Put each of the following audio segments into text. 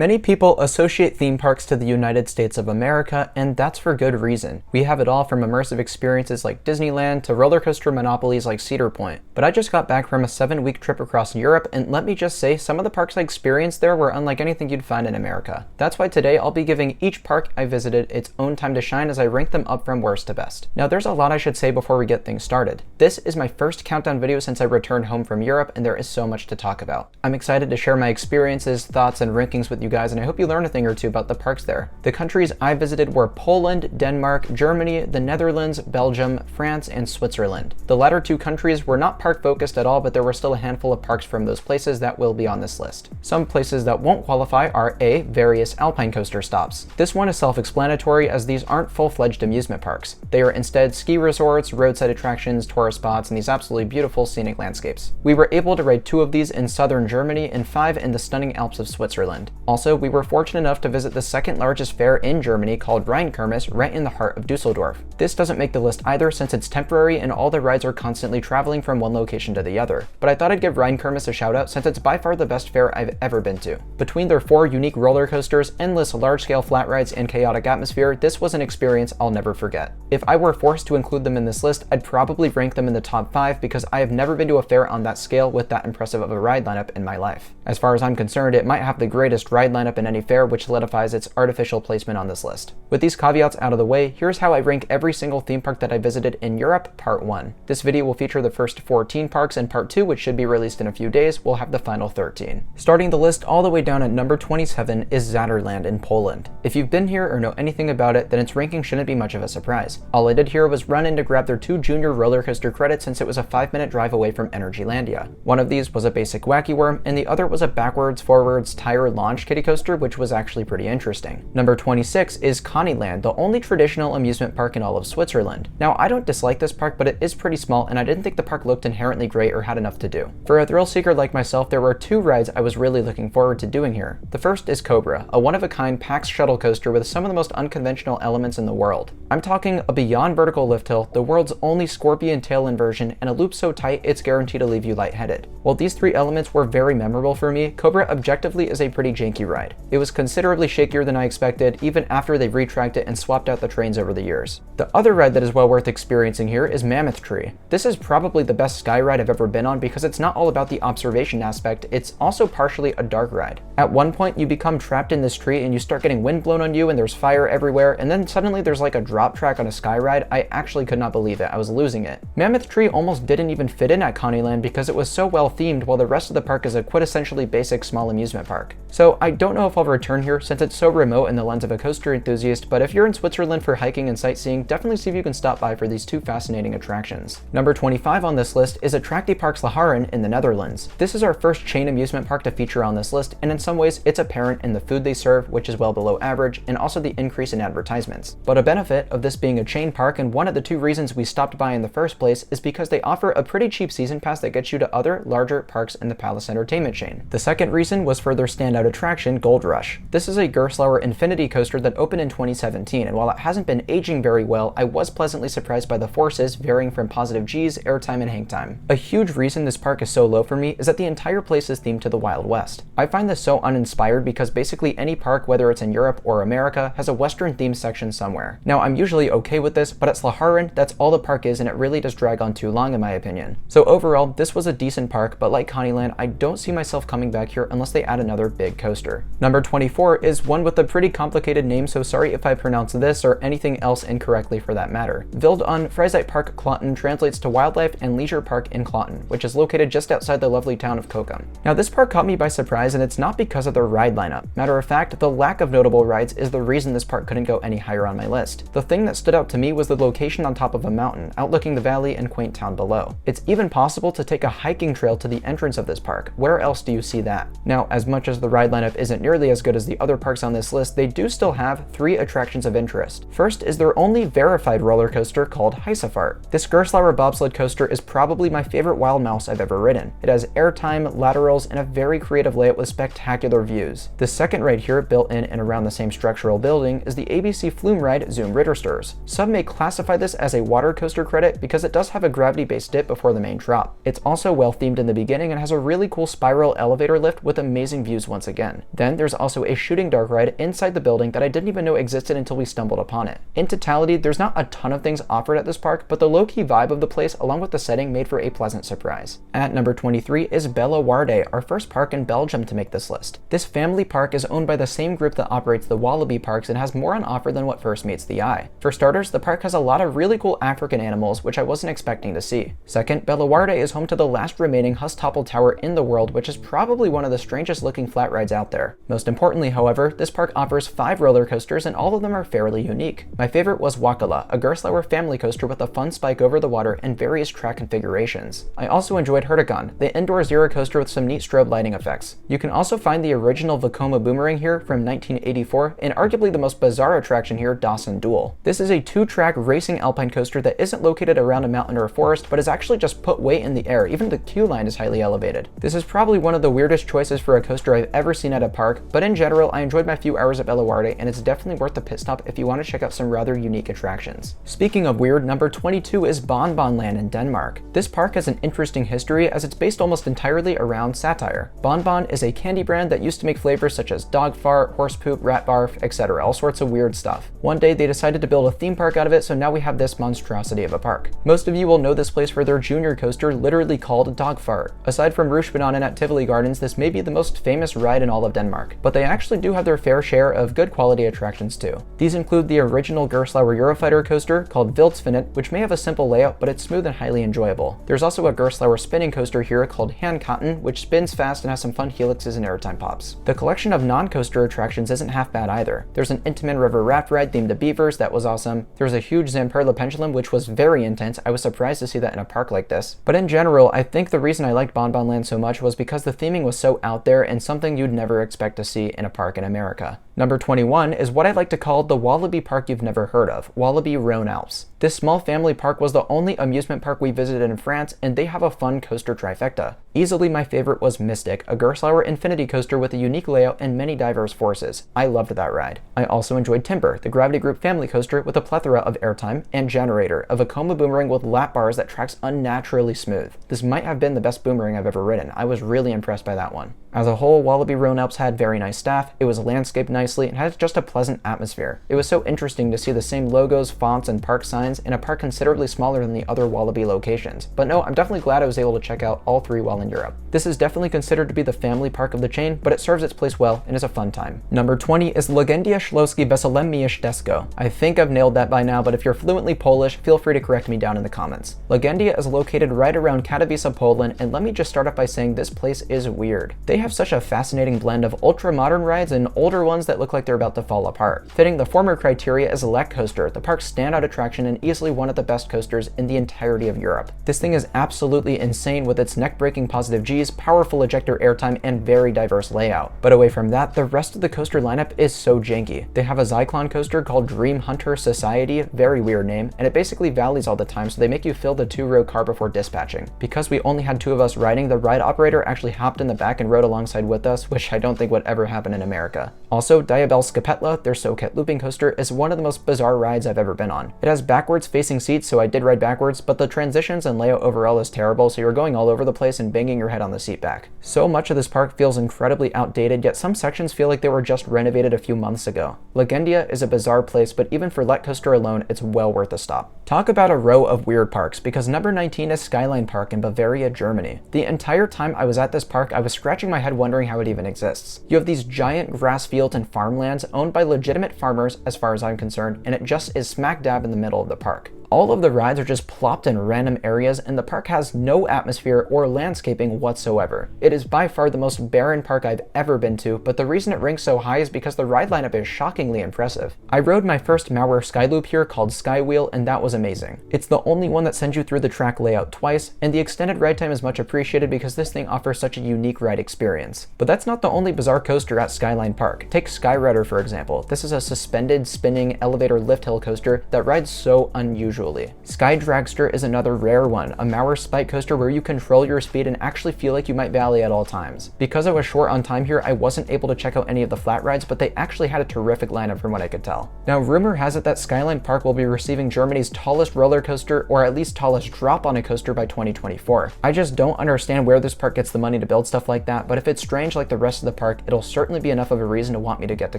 Many people associate theme parks to the United States of America, and that's for good reason. We have it all from immersive experiences like Disneyland to roller coaster monopolies like Cedar Point. But I just got back from a 7-week trip across Europe, and let me just say, some of the parks I experienced there were unlike anything you'd find in America. That's why today I'll be giving each park I visited its own time to shine as I rank them up from worst to best. Now there's a lot I should say before we get things started. This is my first countdown video since I returned home from Europe, and there is so much to talk about. I'm excited to share my experiences, thoughts, and rankings with you guys, and I hope you learn a thing or two about the parks there. The countries I visited were Poland, Denmark, Germany, the Netherlands, Belgium, France, and Switzerland. The latter two countries were not park focused at all, but there were still a handful of parks from those places that will be on this list. Some places that won't qualify are A, various alpine coaster stops. This one is self-explanatory as these aren't full-fledged amusement parks. They are instead ski resorts, roadside attractions, tourist spots, and these absolutely beautiful scenic landscapes. We were able to ride 2 of these in southern Germany and 5 in the stunning Alps of Switzerland. Also, we were fortunate enough to visit the second largest fair in Germany called Rheinkirmes right in the heart of Dusseldorf. This doesn't make the list either since it's temporary and all the rides are constantly traveling from one location to the other. But I thought I'd give Rheinkirmes a shout out since it's by far the best fair I've ever been to. Between their 4 unique roller coasters, endless large-scale flat rides, and chaotic atmosphere, this was an experience I'll never forget. If I were forced to include them in this list, I'd probably rank them in the top 5 because I have never been to a fair on that scale with that impressive of a ride lineup in my life. As far as I'm concerned, it might have the greatest ride lineup in any fair, which solidifies its artificial placement on this list. With these caveats out of the way, here's how I rank every single theme park that I visited in Europe, part 1. This video will feature the first 14 parks, and part 2, which should be released in a few days, will have the final 13. Starting the list all the way down at number 27 is Zaderland in Poland. If you've been here or know anything about it, then its ranking shouldn't be much of a surprise. All I did here was run in to grab their 2 junior roller coaster credits since it was a 5-minute drive away from Energylandia. One of these was a basic wacky worm, and the other was a backwards, forwards, tire launch kiddie coaster, which was actually pretty interesting. Number 26 is Canobie, the only traditional amusement park in all of Switzerland. Now, I don't dislike this park, but it is pretty small, and I didn't think the park looked inherently great or had enough to do. For a thrill seeker like myself, there were 2 rides I was really looking forward to doing here. The first is Cobra, a one-of-a-kind PAX shuttle coaster with some of the most unconventional elements in the world. I'm talking a beyond vertical lift hill, the world's only scorpion tail inversion, and a loop so tight it's guaranteed to leave you lightheaded. While these 3 elements were very memorable for me, Cobra objectively is a pretty janky ride. It was considerably shakier than I expected, even after they've retracked it and swapped out the trains over the years. The other ride that is well worth experiencing here is Mammoth Tree. This is probably the best sky ride I've ever been on because it's not all about the observation aspect, it's also partially a dark ride. At one point, you become trapped in this tree and you start getting wind blown on you and there's fire everywhere, and then suddenly there's like a drop track on a sky ride. I actually could not believe it. I was losing it. Mammoth Tree almost didn't even fit in at Connieland because it was so well themed, while the rest of the park is a quintessentially basic small amusement park. So I don't know if I'll return here since it's so remote in the lens of a coaster enthusiast, but if you're in Switzerland for hiking and sightseeing, definitely see if you can stop by for these 2 fascinating attractions. Number 25 on this list is Attractiepark Slagharen in the Netherlands. This is our first chain amusement park to feature on this list, and in some ways it's apparent in the food they serve, which is well below average, and also the increase in advertisements. But a benefit of this being a chain park, and one of the 2 reasons we stopped by in the first place, is because they offer a pretty cheap season pass that gets you to other, larger parks in the Palace Entertainment chain. The second reason was for their standout attraction, Gold Rush. This is a Gerstlauer infinity coaster that opened in 2017, and while it hasn't been aging very well, I was pleasantly surprised by the forces varying from positive G's, airtime, and hang time. A huge reason this park is so low for me is that the entire place is themed to the Wild West. I find this so uninspired because basically any park, whether it's in Europe or America, has a Western themed section somewhere. Now, I'm usually okay with this, but at Slagharen, that's all the park is, and it really does drag on too long in my opinion. So overall, this was a decent park, but like Connieland, I don't see myself coming back here unless they add another big coaster. Number 24 is one with a pretty complicated name, so sorry if I pronounce this or anything else incorrectly for that matter. Wild aan Vrijzeitpark Kloten translates to Wildlife and Leisure Park in Kloten, which is located just outside the lovely town of Kokum. Now this park caught me by surprise, and it's not because of their ride lineup. Matter of fact, the lack of notable rides is the reason this park couldn't go any higher on my list. The thing that stood out to me was the location on top of a mountain, outlooking the valley and quaint town below. It's even possible to take a hiking trail to the entrance of this park. Where else do you see that? Now, as much as the ride lineup isn't nearly as good as the other parks on this list, they do still have 3 attractions of interest. First is their only verified roller coaster called Heisefart. This Gerstlauer bobsled coaster is probably my favorite wild mouse I've ever ridden. It has airtime, laterals, and a very creative layout with spectacular spectacular views. The second ride here, built in and around the same structural building, is the ABC Flume ride Zoom Rittersters. Some may classify this as a water coaster credit because it does have a gravity-based dip before the main drop. It's also well themed in the beginning and has a really cool spiral elevator lift with amazing views once again. Then there's also a shooting dark ride inside the building that I didn't even know existed until we stumbled upon it. In totality, there's not a ton of things offered at this park, but the low-key vibe of the place along with the setting made for a pleasant surprise. At number 23 is Bellewaerde, our first park in Belgium to make this list. This family park is owned by the same group that operates the Wallaby parks and has more on offer than what first meets the eye. For starters, the park has a lot of really cool African animals, which I wasn't expecting to see. Second, Bellewaerde is home to the last remaining Hustopple Tower in the world, which is probably one of the strangest looking flat rides out there. Most importantly, however, this park offers 5 roller coasters and all of them are fairly unique. My favorite was Wakala, a Gerstlauer family coaster with a fun spike over the water and various track configurations. I also enjoyed Herdegon, the indoor zero coaster with some neat strobe lighting effects. You can also find the original Vekoma Boomerang here from 1984, and arguably the most bizarre attraction here, Dawson Duel. This is a 2-track racing alpine coaster that isn't located around a mountain or a forest, but is actually just put way in the air. Even the queue line is highly elevated. This is probably one of the weirdest choices for a coaster I've ever seen at a park, but in general, I enjoyed my few hours at Bellewaerde, and it's definitely worth the pit stop if you want to check out some rather unique attractions. Speaking of weird, number 22 is Bon Bon Land in Denmark. This park has an interesting history as it's based almost entirely around satire. Bon Bon is a candy brand that used to make flavors such as dog fart, horse poop, rat barf, etc., all sorts of weird stuff. One day they decided to build a theme park out of it, so now we have this monstrosity of a park. Most of you will know this place for their junior coaster, literally called Dog Fart. Aside from Rushbananen at Tivoli Gardens, this may be the most famous ride in all of Denmark, but they actually do have their fair share of good quality attractions too. These include the original Gerstlauer Eurofighter coaster called Vildsvinnet, which may have a simple layout, but it's smooth and highly enjoyable. There's also a Gerstlauer spinning coaster here called Handkatten, which spins fast and has some fun helixes and airtime pops. The collection of non-coaster attractions isn't half bad either. There's an Intamin River raft ride themed to beavers that was awesome. There's a huge Zamperla pendulum, which was very intense. I was surprised to see that in a park like this. But in general, I think the reason I liked Bon Bon Land so much was because the theming was so out there and something you'd never expect to see in a park in America. Number 21 is what I like to call the Wallaby park you've never heard of, Wallaby Rhône-Alpes. This small family park was the only amusement park we visited in France, and they have a fun coaster trifecta. Easily my favorite was Mystic, a Gerstlauer infinity coaster with a unique layout and many diverse forces. I loved that ride. I also enjoyed Timber, the Gravity Group family coaster with a plethora of airtime, and Generator, a Vekoma Boomerang with lap bars that tracks unnaturally smooth. This might have been the best boomerang I've ever ridden. I was really impressed by that one. As a whole, Wallaby Rhône-Alpes had very nice staff, it was landscaped nicely, and had just a pleasant atmosphere. It was so interesting to see the same logos, fonts, and park signs in a park considerably smaller than the other Wallaby locations. But no, I'm definitely glad I was able to check out all 3 while in Europe. This is definitely considered to be the family park of the chain, but it serves its place well and is a fun time. Number 20 is Legendia Śląskie Weselemme Miasteczko. I think I've nailed that by now, but if you're fluently Polish, feel free to correct me down in the comments. Legendia is located right around Katowice, Poland, and let me just start off by saying this place is weird. They have such a fascinating blend of ultra-modern rides and older ones that look like they're about to fall apart. Fitting the former criteria is Lek Coaster, the park's standout attraction and easily one of the best coasters in the entirety of Europe. This thing is absolutely insane with its neck-breaking positive Gs, powerful ejector airtime, and very diverse layout. But away from that, the rest of the coaster lineup is so janky. They have a Zyklon coaster called Dream Hunter Society, very weird name, and it basically valleys all the time, so they make you fill the 2-row car before dispatching. Because we only had 2 of us riding, the ride operator actually hopped in the back and rode alongside with us, which I don't think would ever happen in America. Also, Diabelska Petla, their Soket looping coaster, is one of the most bizarre rides I've ever been on. It has backwards facing seats, so I did ride backwards, but the transitions and layout overall is terrible, so you're going all over the place and banging your head on the seat back. So much of this park feels incredibly outdated, yet some sections feel like they were just renovated a few months ago. Legendia is a bizarre place, but even for Lek Coaster alone, it's well worth a stop. Talk about a row of weird parks, because number 19 is Skyline Park in Bavaria, Germany. The entire time I was at this park, I was scratching my head wondering how it even exists. You have these giant grass fields and farmlands owned by legitimate farmers as far as I'm concerned, and it just is smack dab in the middle of the park. All of the rides are just plopped in random areas, and the park has no atmosphere or landscaping whatsoever. It is by far the most barren park I've ever been to, but the reason it ranks so high is because the ride lineup is shockingly impressive. I rode my first Mauer Skyloop here called Skywheel, and that was amazing. It's the only one that sends you through the track layout twice, and the extended ride time is much appreciated because this thing offers such a unique ride experience. But that's not the only bizarre coaster at Skyline Park. Take Skyrider for example. This is a suspended, spinning, elevator lift hill coaster that rides so unusual. visually. Sky Dragster is another rare one, a Mauer spike coaster where you control your speed and actually feel like you might valley at all times. Because I was short on time here, I wasn't able to check out any of the flat rides, but they actually had a terrific lineup from what I could tell. Now, rumor has it that Skyline Park will be receiving Germany's tallest roller coaster, or at least tallest drop on a coaster by 2024. I just don't understand where this park gets the money to build stuff like that, but if it's strange like the rest of the park, it'll certainly be enough of a reason to want me to get to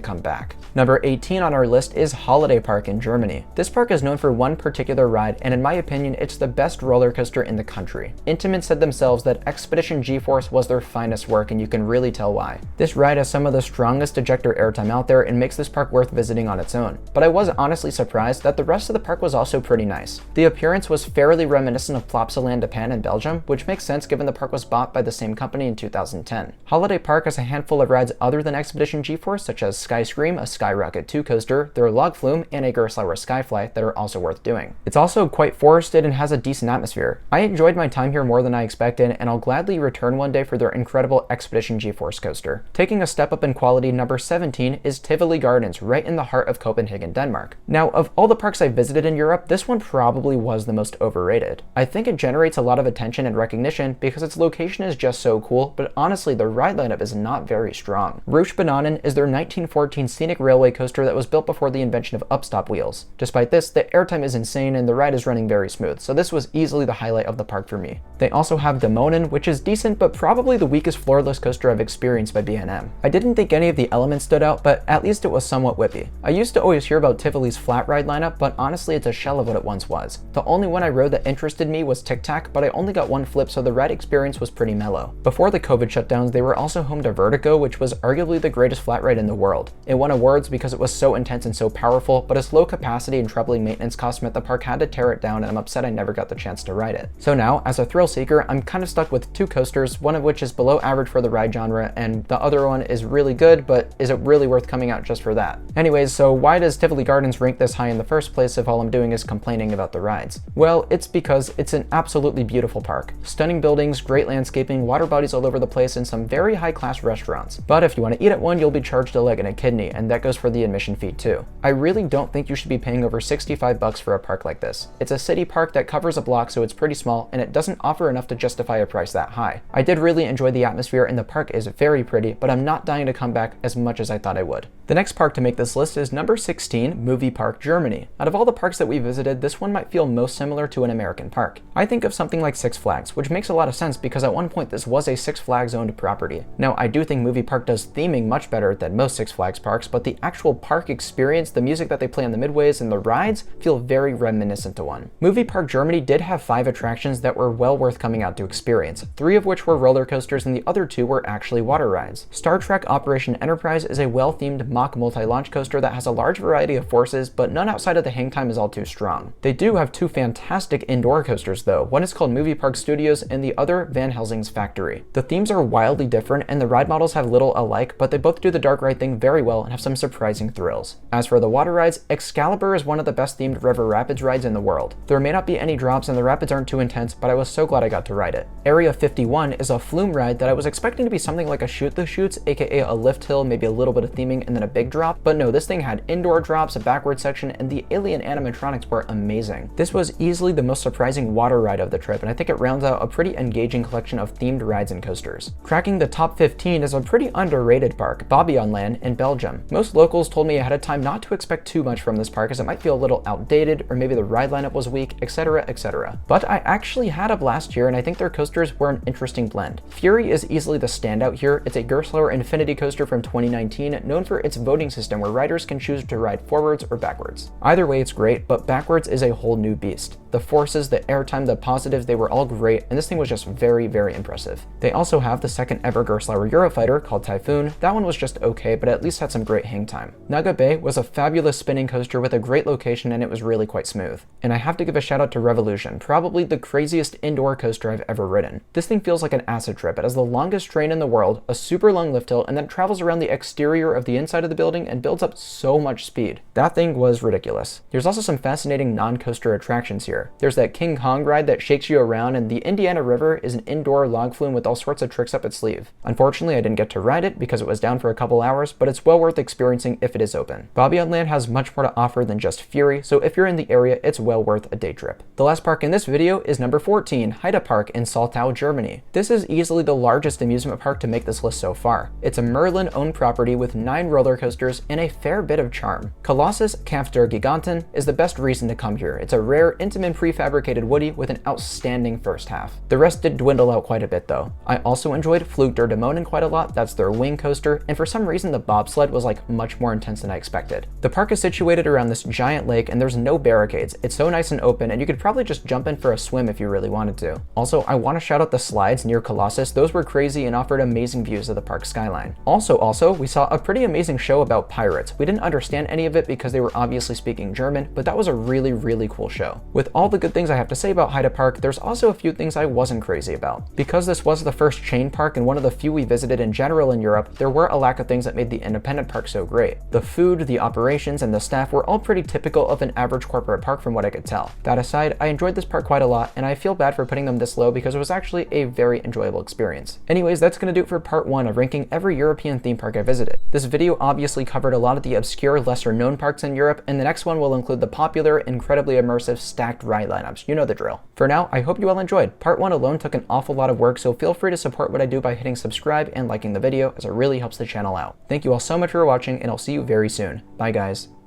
come back. Number 18 on our list is Holiday Park in Germany. This park is known for one particular ride, and in my opinion, it's the best roller coaster in the country. Intamin said themselves that Expedition G-Force was their finest work, and you can really tell why. This ride has some of the strongest ejector airtime out there and makes this park worth visiting on its own. But I was honestly surprised that the rest of the park was also pretty nice. The appearance was fairly reminiscent of Plopsaland Japan in Belgium, which makes sense given the park was bought by the same company in 2010. Holiday Park has a handful of rides other than Expedition G-Force, such as Sky Scream, a Skyrocket 2 coaster, their Log Flume, and a Gerstlauer Skyfly that are also worth doing. It's also quite forested and has a decent atmosphere. I enjoyed my time here more than I expected, and I'll gladly return one day for their incredible Expedition G-Force coaster. Taking a step up in quality, number 17 is Tivoli Gardens, right in the heart of Copenhagen, Denmark. Now, of all the parks I visited in Europe, this one probably was the most overrated. I think it generates a lot of attention and recognition because its location is just so cool, but honestly, the ride lineup is not very strong. Rouge Bananen is their 1914 scenic railway coaster that was built before the invention of upstop wheels. Despite this, the airtime is insane and the ride is running very smooth, so this was easily the highlight of the park for me. They also have Damonen, which is decent, but probably the weakest floorless coaster I've experienced by B&M. I didn't think any of the elements stood out, but at least it was somewhat whippy. I used to always hear about Tivoli's flat ride lineup, but honestly it's a shell of what it once was. The only one I rode that interested me was Tic Tac, but I only got one flip, so the ride experience was pretty mellow. Before the COVID shutdowns, they were also home to Vertigo, which was arguably the greatest flat ride in the world. It won awards because it was so intense and so powerful, but its low capacity and troubling maintenance cost meant the park had to tear it down, and I'm upset I never got the chance to ride it. So now, as a thrill seeker, I'm kind of stuck with two coasters, one of which is below average for the ride genre, and the other one is really good, but is it really worth coming out just for that? Anyways, so why does Tivoli Gardens rank this high in the first place if all I'm doing is complaining about the rides? Well, it's because it's an absolutely beautiful park. Stunning buildings, great landscaping, water bodies all over the place, and some very high-class restaurants. But if you want to eat at one, you'll be charged a leg and a kidney, and that goes for the admission fee too. I really don't think you should be paying over $65 for a park like this. It's a city park that covers a block, so it's pretty small, and it doesn't offer enough to justify a price that high. I did really enjoy the atmosphere, and the park is very pretty, but I'm not dying to come back as much as I thought I would. The next park to make this list is number 16, Movie Park Germany. Out of all the parks that we visited, this one might feel most similar to an American park. I think of something like Six Flags, which makes a lot of sense because at one point this was a Six Flags owned property. Now, I do think Movie Park does theming much better than most Six Flags parks, but the actual park experience, the music that they play on the midways, and the rides feel very reminiscent to one. Movie Park Germany did have 5 attractions that were well worth coming out to experience, 3 of which were roller coasters and the other 2 were actually water rides. Star Trek Operation Enterprise is a well-themed mock multi-launch coaster that has a large variety of forces, but none outside of the hang time is all too strong. They do have 2 fantastic indoor coasters though. One is called Movie Park Studios and the other Van Helsing's Factory. The themes are wildly different and the ride models have little alike, but they both do the dark ride thing very well and have some surprising thrills. As for the water rides, Excalibur is one of the best themed river rapids rides in the world. There may not be any drops and the rapids aren't too intense, but I was so glad I got to ride it. Area 51 is a flume ride that I was expecting to be something like a Shoot the Chutes, aka a lift hill, maybe a little bit of theming, and then a big drop, but no, this thing had indoor drops, a backward section, and the alien animatronics were amazing. This was easily the most surprising water ride of the trip, and I think it rounds out a pretty engaging collection of themed rides and coasters. Cracking the top 15 is a pretty underrated park, Bobbejaanland in Belgium. Most locals told me ahead of time not to expect too much from this park as it might feel a little outdated, or maybe the ride lineup was weak, etc, etc. But I actually had a blast here, and I think their coasters were an interesting blend. Fury is easily the standout here. It's a Gerstlauer Infinity coaster from 2019, known for its voting system where riders can choose to ride forwards or backwards. Either way it's great, but backwards is a whole new beast. The forces, the airtime, the positives, they were all great, and this thing was just very, very impressive. They also have the second ever Gerstlauer Eurofighter called Typhoon. That one was just okay, but at least had some great hang time. Naga Bay was a fabulous spinning coaster with a great location, and it was really quite smooth. And I have to give a shout out to Revolution, probably the craziest indoor coaster I've ever ridden. This thing feels like an acid trip. It has the longest train in the world, a super long lift hill, and then travels around the exterior of the inside of the building and builds up so much speed. That thing was ridiculous. There's also some fascinating non-coaster attractions here. here. There's that King Kong ride that shakes you around, and the Indiana River is an indoor log flume with all sorts of tricks up its sleeve. Unfortunately, I didn't get to ride it because it was down for a couple hours, but it's well worth experiencing if it is open. Bobby on Land has much more to offer than just Fury, so if you're in the area, it's well worth a day trip. The last park in this video is number 14, Heide Park in Saltau, Germany. This is easily the largest amusement park to make this list so far. It's a Merlin-owned property with 9 roller coasters and a fair bit of charm. Colossus Kampf der Giganten is the best reason to come here. It's a rare, intimate prefabricated Woody with an outstanding first half. The rest did dwindle out quite a bit though. I also enjoyed Flug der Dämonen quite a lot, that's their wing coaster, and for some reason the bobsled was like much more intense than I expected. The park is situated around this giant lake and there's no barricades. It's so nice and open, and you could probably just jump in for a swim if you really wanted to. Also, I want to shout out the slides near Colossus. Those were crazy and offered amazing views of the park skyline. Also, we saw a pretty amazing show about pirates. We didn't understand any of it because they were obviously speaking German, but that was a really cool show. With all the good things I have to say about Heide Park, there's also a few things I wasn't crazy about. Because this was the first chain park and one of the few we visited in general in Europe, there were a lack of things that made the independent park so great. The food, the operations, and the staff were all pretty typical of an average corporate park from what I could tell. That aside, I enjoyed this park quite a lot, and I feel bad for putting them this low because it was actually a very enjoyable experience. Anyways, that's gonna do it for part 1 of ranking every European theme park I visited. This video obviously covered a lot of the obscure, lesser known parks in Europe, and the next one will include the popular, incredibly immersive, stacked ride lineups. You know the drill. For now, I hope you all enjoyed. Part 1 alone took an awful lot of work, so feel free to support what I do by hitting subscribe and liking the video, as it really helps the channel out. Thank you all so much for watching, and I'll see you very soon. Bye guys.